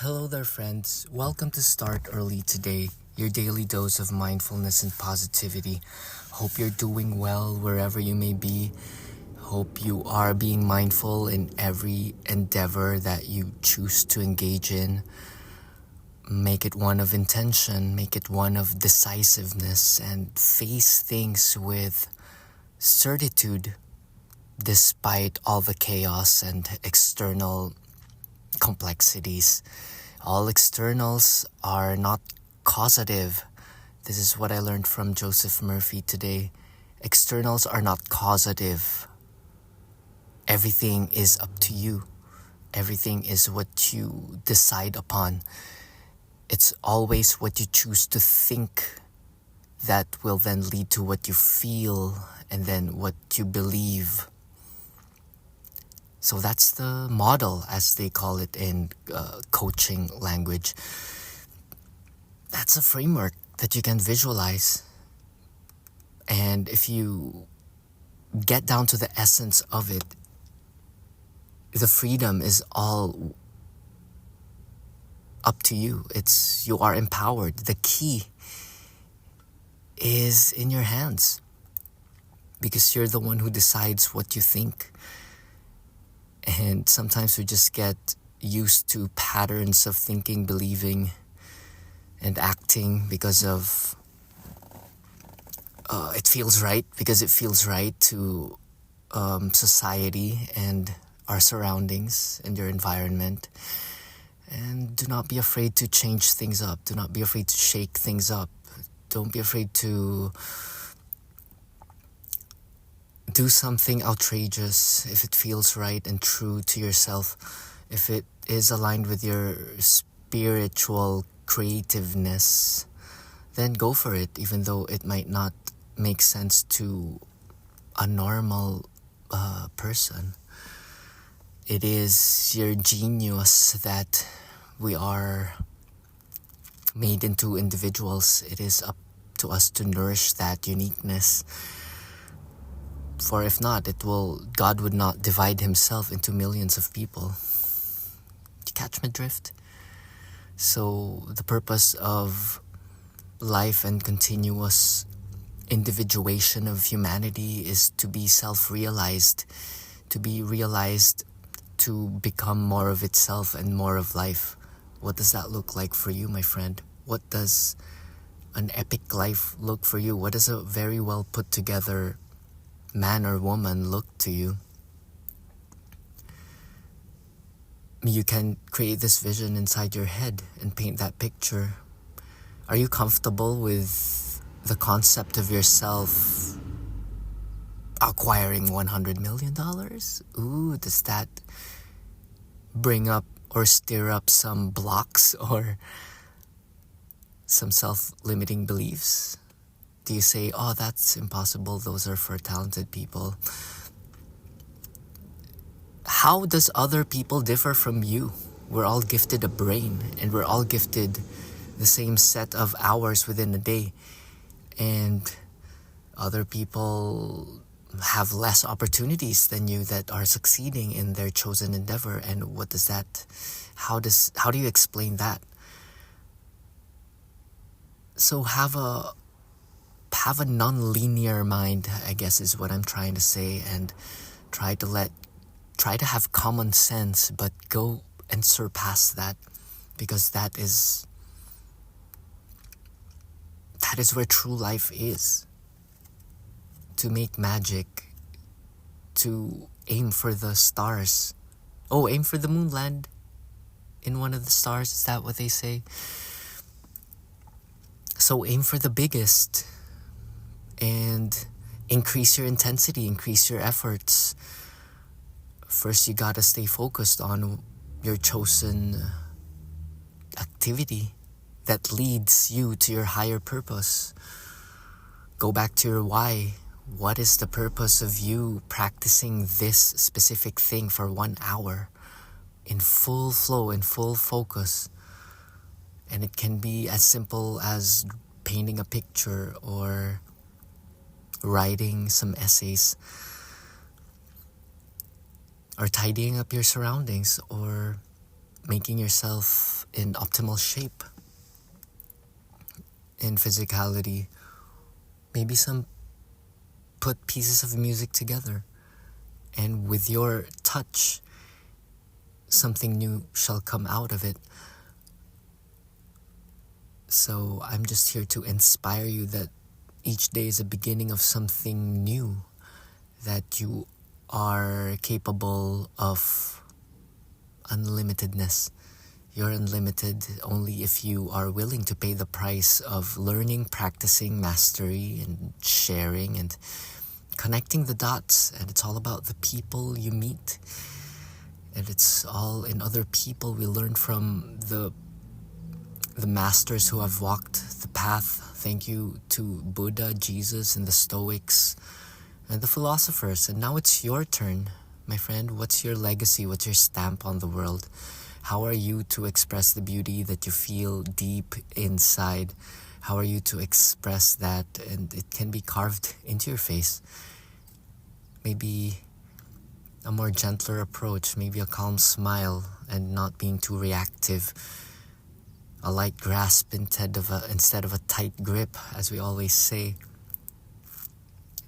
Hello there, friends. Welcome to Start Early Today, your daily dose of mindfulness and positivity. Hope you're doing well wherever you may be. Hope you are being mindful in every endeavor that you choose to engage in. Make it one of intention, make it one of decisiveness, and face things with certitude despite all the chaos and external complexities. All externals are not causative. This is what I learned from Joseph Murphy today. Externals are not causative. Everything is up to you. Everything is what you decide upon. It's always what you choose to think that will then lead to what you feel and then what you believe. So that's the model, as they call it in coaching language. That's a framework that you can visualize. And if you get down to the essence of it, the freedom is all up to you. You are empowered. The key is in your hands because you're the one who decides what you think. And sometimes we just get used to patterns of thinking, believing, and acting because of it feels right, because it feels right to society and our surroundings and your environment. And do not be afraid to change things up. Do not be afraid to shake things up. Don't be afraid to do something outrageous if it feels right and true to yourself. If it is aligned with your spiritual creativeness, then go for it, even though it might not make sense to a normal person. It is your genius that we are made into individuals. It is up to us to nourish that uniqueness. For if not, God would not divide himself into millions of people. You catch my drift? So the purpose of life and continuous individuation of humanity is to be self-realized, to be realized, to become more of itself and more of life. What does that look like for you, my friend? What does an epic life look for you? What does a very well put together man or woman look to you? You can create this vision inside your head and paint that picture. Are you comfortable with the concept of yourself acquiring $100 million? Ooh, does that bring up or stir up some blocks or some self-limiting beliefs? Do you say, oh, that's impossible, those are for talented people? How does other people differ from you? We're all gifted a brain, and we're all gifted the same set of hours within a day. And other people have less opportunities than you that are succeeding in their chosen endeavor. And what does that, how do you explain that? So have a non-linear mind, I guess is what I'm trying to say, and try to have common sense, but go and surpass that, because that is where true life is. To make magic, to aim for the stars. Oh, aim for the moon, land in one of the stars, is that what they say? So aim for the biggest and increase your intensity, increase your efforts. First, you gotta stay focused on your chosen activity that leads you to your higher purpose. Go back to your why. What is the purpose of you practicing this specific thing for 1 hour in full flow, in full focus? And it can be as simple as painting a picture or writing some essays, or tidying up your surroundings, or making yourself in optimal shape, in physicality. Maybe some put pieces of music together, and with your touch, something new shall come out of it. So I'm just here to inspire you that each day is a beginning of something new, that you are capable of unlimitedness. You're unlimited only if you are willing to pay the price of learning, practicing, mastery, and sharing, and connecting the dots. And it's all about the people you meet. And it's all in other people. We learn from the masters who have walked the path. Thank you to Buddha, Jesus, and the Stoics, and the philosophers. And now it's your turn, my friend. What's your legacy? What's your stamp on the world? How are you to express the beauty that you feel deep inside? How are you to express that? And it can be carved into your face. Maybe a more gentler approach, maybe a calm smile, and not being too reactive. A light grasp instead of a tight grip, as we always say.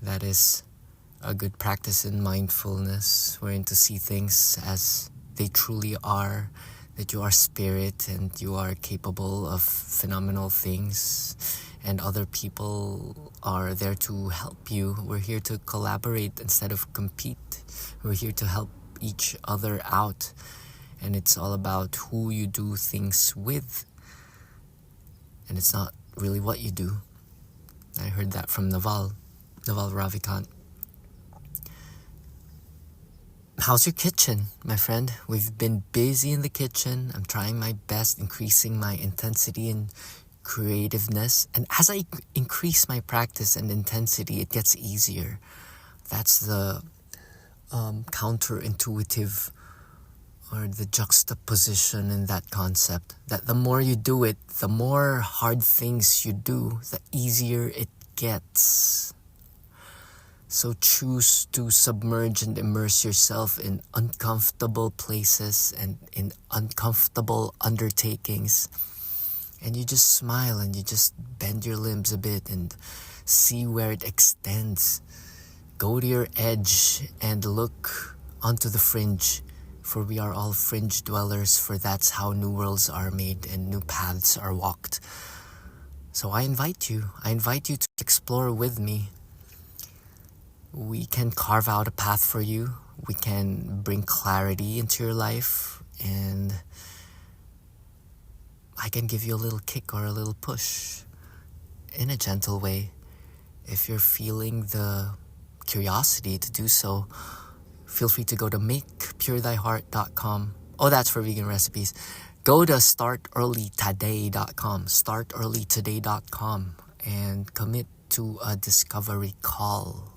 That is a good practice in mindfulness, wherein to see things as they truly are, that you are spirit and you are capable of phenomenal things, and other people are there to help you. We're here to collaborate instead of compete. We're here to help each other out, and it's all about who you do things with, and it's not really what you do. I heard that from Naval Ravikant. How's your kitchen, my friend? We've been busy in the kitchen. I'm trying my best, increasing my intensity and creativeness. And as I increase my practice and intensity, it gets easier. That's the counterintuitive, or the juxtaposition in that concept. That the more you do it, the more hard things you do, the easier it gets. So choose to submerge and immerse yourself in uncomfortable places and in uncomfortable undertakings. And you just smile and you just bend your limbs a bit and see where it extends. Go to your edge and look onto the fringe, for we are all fringe dwellers, for that's how new worlds are made and new paths are walked. So I invite you to explore with me. We can carve out a path for you. We can bring clarity into your life, and I can give you a little kick or a little push in a gentle way. If you're feeling the curiosity to do so, feel free to go to makepuretheyheart.com. Oh, that's for vegan recipes. Go to startearlytoday.com, and commit to a discovery call.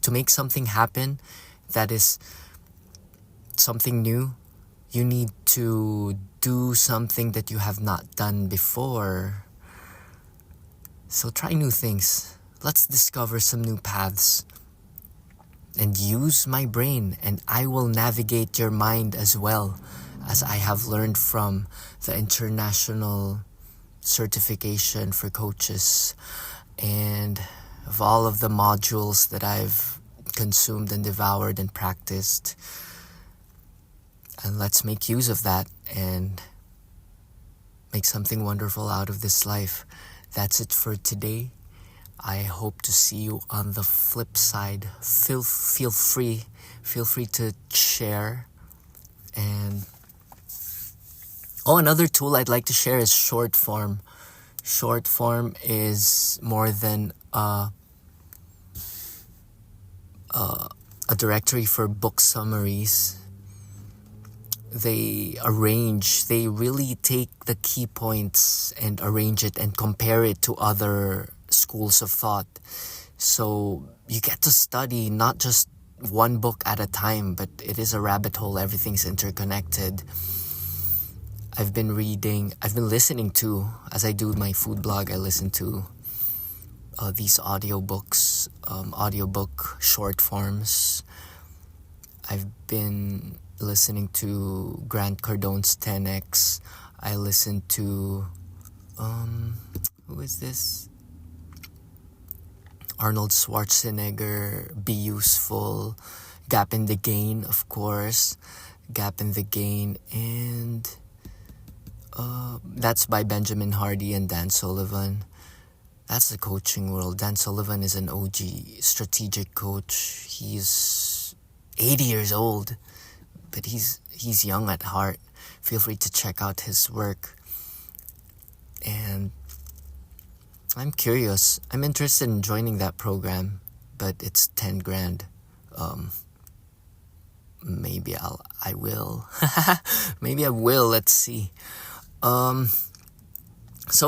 To make something happen that is something new, you need to do something that you have not done before. So try new things. Let's discover some new paths. And use my brain, and I will navigate your mind as well, as I have learned from the international certification for coaches, and of all of the modules that I've consumed and devoured and practiced. And let's make use of that and make something wonderful out of this life. That's it for today. I hope to see you on the flip side. Feel free to share. And another tool I'd like to share is Shortform. Shortform is more than a directory for book summaries. They really take the key points and arrange it and compare it to other schools of thought. So you get to study not just one book at a time, but it is a rabbit hole. Everything's interconnected. I've been listening to, as I do my food blog, I listen to these audiobook short forms. I've been listening to Grant Cardone's 10X. I listen to who is this? Arnold Schwarzenegger, Be Useful, Gap in the Gain, of course. Gap in the Gain, and that's by Benjamin Hardy and Dan Sullivan. That's the coaching world. Dan Sullivan is an OG strategic coach. He's 80 years old, but he's young at heart. Feel free to check out his work. And I'm curious. I'm interested in joining that program, but it's 10 grand. Maybe I will. Maybe I will. Let's see. So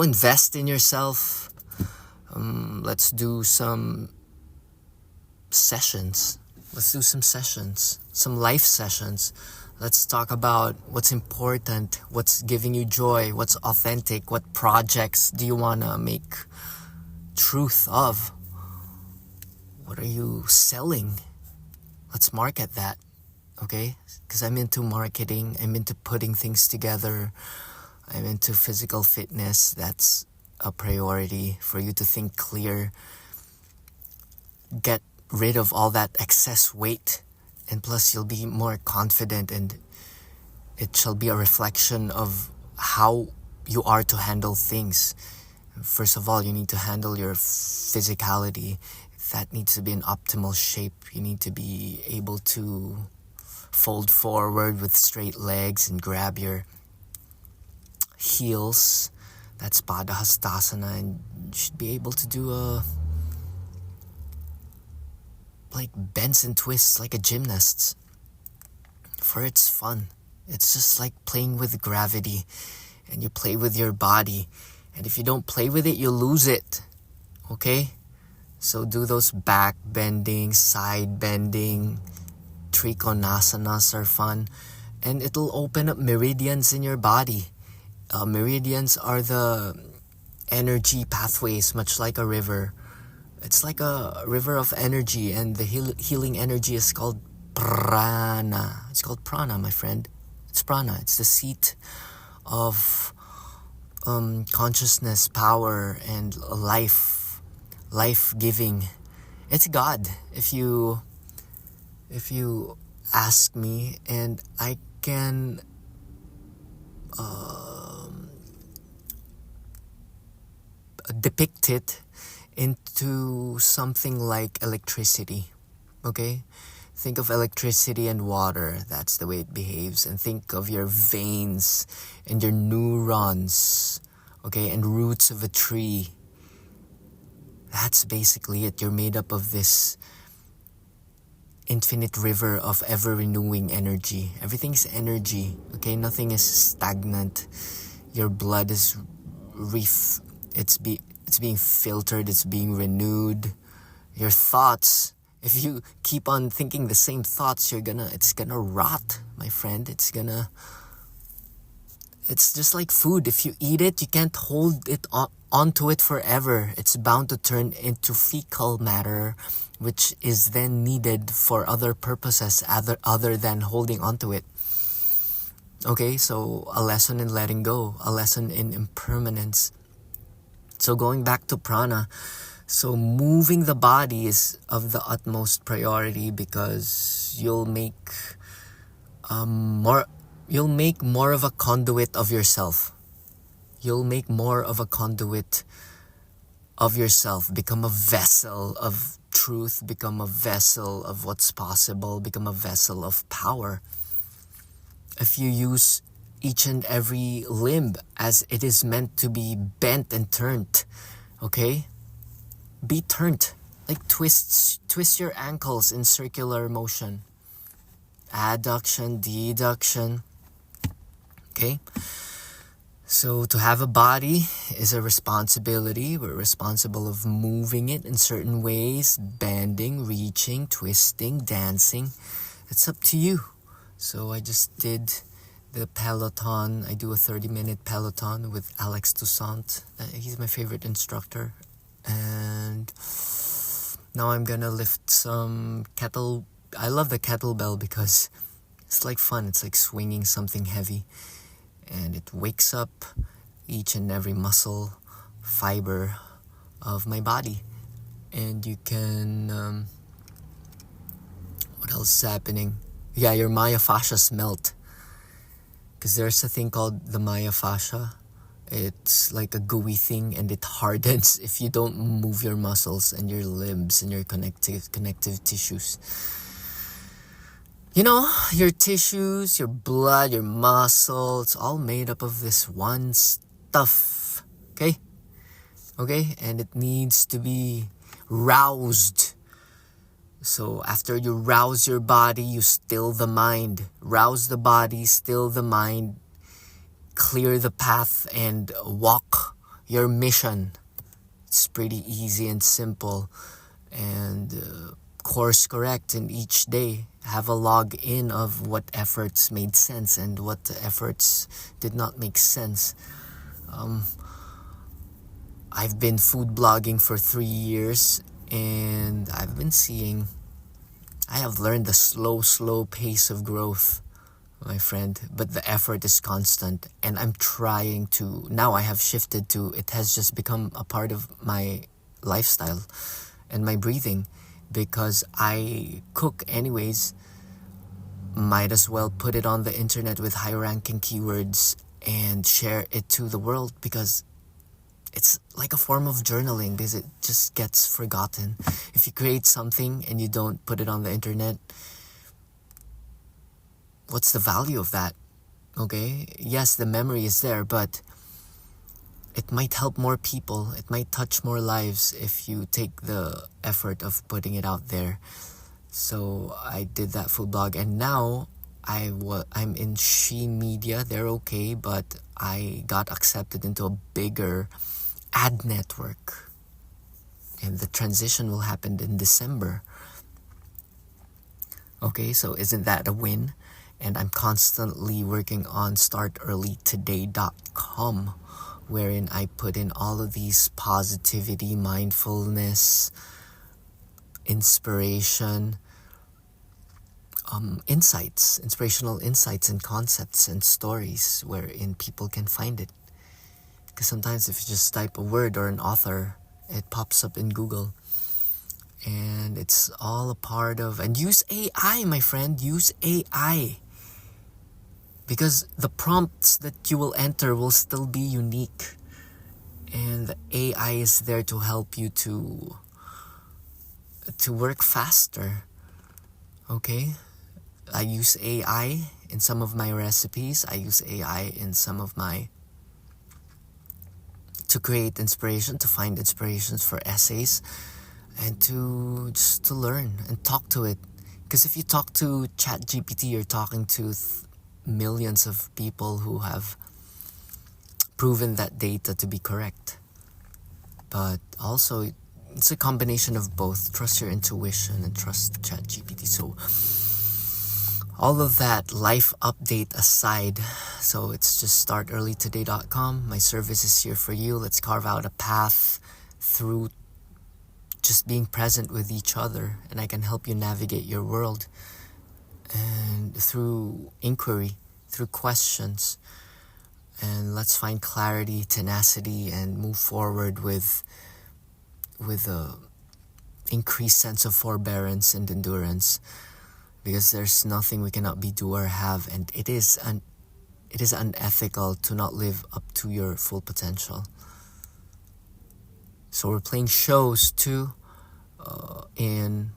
invest in yourself. Let's do some sessions. Some life sessions. Let's talk about what's important, what's giving you joy, what's authentic, what projects do you want to make truth of? What are you selling? Let's market that, okay? Because I'm into marketing, I'm into putting things together, I'm into physical fitness. That's a priority for you to think clear, get rid of all that excess weight, and plus you'll be more confident, and it shall be a reflection of how you are to handle things. First of all, you need to handle your physicality. That needs to be in optimal shape. You need to be able to fold forward with straight legs and grab your heels. That's Padahastasana, and you should be able to do like bends and twists like a gymnast. For it's fun. It's just like playing with gravity, and you play with your body. And if you don't play with it, you lose it. Okay? So do those back bending, side bending, trikonasanas are fun. And it'll open up meridians in your body. Meridians are the energy pathways, much like a river. It's like a river of energy, and the healing energy is called prana. It's called prana, my friend. It's prana. It's the seat of consciousness, power, and life-giving. It's God, if you ask me, and I can depict it into something like electricity. Okay? Think of electricity and water. That's the way it behaves. And think of your veins and your neurons, okay, and roots of a tree. That's basically it. You're made up of this infinite river of ever-renewing energy. Everything's energy, okay? Nothing is stagnant. Your blood is it's being filtered, it's being renewed. Your thoughts, if you keep on thinking the same thoughts, it's gonna rot, my friend. It's just like food. If you eat it, you can't hold it onto it forever. It's bound to turn into fecal matter, which is then needed for other purposes other than holding onto it. Okay, so a lesson in letting go, a lesson in impermanence. So going back to prana, so moving the body is of the utmost priority, because you'll make more of a conduit of yourself. You'll make more of a conduit of yourself, become a vessel of truth, become a vessel of what's possible, become a vessel of power. If you use each and every limb as it is meant to be bent and turned, okay? Be turned, like twist your ankles in circular motion. Adduction, deduction, okay? So to have a body is a responsibility. We're responsible of moving it in certain ways, bending, reaching, twisting, dancing. It's up to you. So I just did the Peloton. I do a 30-minute Peloton with Alex Toussaint. He's my favorite instructor. And now I'm gonna lift some I love the kettlebell because It's like fun. It's like swinging something heavy, and it wakes up each and every muscle fiber of my body. And you can what else is happening? Yeah, your myofascias melt, because there's a thing called the myofascia. It's like a gooey thing, and it hardens if you don't move your muscles and your limbs and your connective tissues. You know, your tissues, your blood, your muscle, it's all made up of this one stuff. Okay? Okay? And it needs to be roused. So after you rouse your body, you still the mind. Rouse the body, still the mind, clear the path, and walk your mission. It's pretty easy and simple, and course correct in each day. Have a log in of what efforts made sense and what efforts did not make sense. I've been food blogging for 3 years, and I have learned the slow pace of growth, my friend, but the effort is constant, and I'm trying to, now I have shifted to, it has just become a part of my lifestyle and my breathing, because I cook anyways. Might as well put it on the internet with high-ranking keywords and share it to the world, because it's like a form of journaling, because it just gets forgotten. If you create something and you don't put it on the internet, what's the value of that? Okay? Yes, the memory is there, but it might help more people. It might touch more lives if you take the effort of putting it out there. So I did that food blog, and now I'm in She Media. They're okay, but I got accepted into a bigger ad network, and the transition will happen in December. Okay, so isn't that a win? And I'm constantly working on startearlytoday.com, wherein I put in all of these positivity, mindfulness, inspiration, inspirational insights and concepts and stories wherein people can find it. Because sometimes if you just type a word or an author, it pops up in Google. And it's all a part of, and use AI, my friend, use AI. Because the prompts that you will enter will still be unique. And the AI is there to help you to work faster. Okay? I use AI in some of my recipes. I use AI in some of to create inspiration, to find inspirations for essays, and to learn and talk to it. Because if you talk to ChatGPT, you're talking to millions of people who have proven that data to be correct. But also, it's a combination of both. Trust your intuition and trust ChatGPT. So all of that life update aside, so it's just startearlytoday.com. My service is here for you. Let's carve out a path through just being present with each other, and I can help you navigate your world, and through inquiry, through questions, and let's find clarity, tenacity, and move forward with a increased sense of forbearance and endurance. Because there's nothing we cannot be, do, or have, and it is unethical to not live up to your full potential. So we're playing shows too in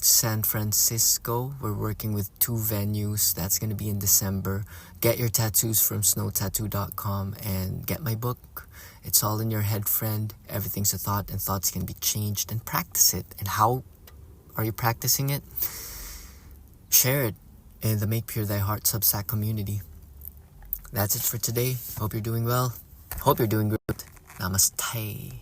San Francisco. We're working with 2 venues. That's going to be in December. Get your tattoos from snowtattoo.com and get my book. It's all in your head, friend. Everything's a thought, and thoughts can be changed. And practice it. And how are you practicing it? Share it in the Make Pure Thy Heart Substack community. That's it for today. Hope you're doing well. Hope you're doing good. Namaste.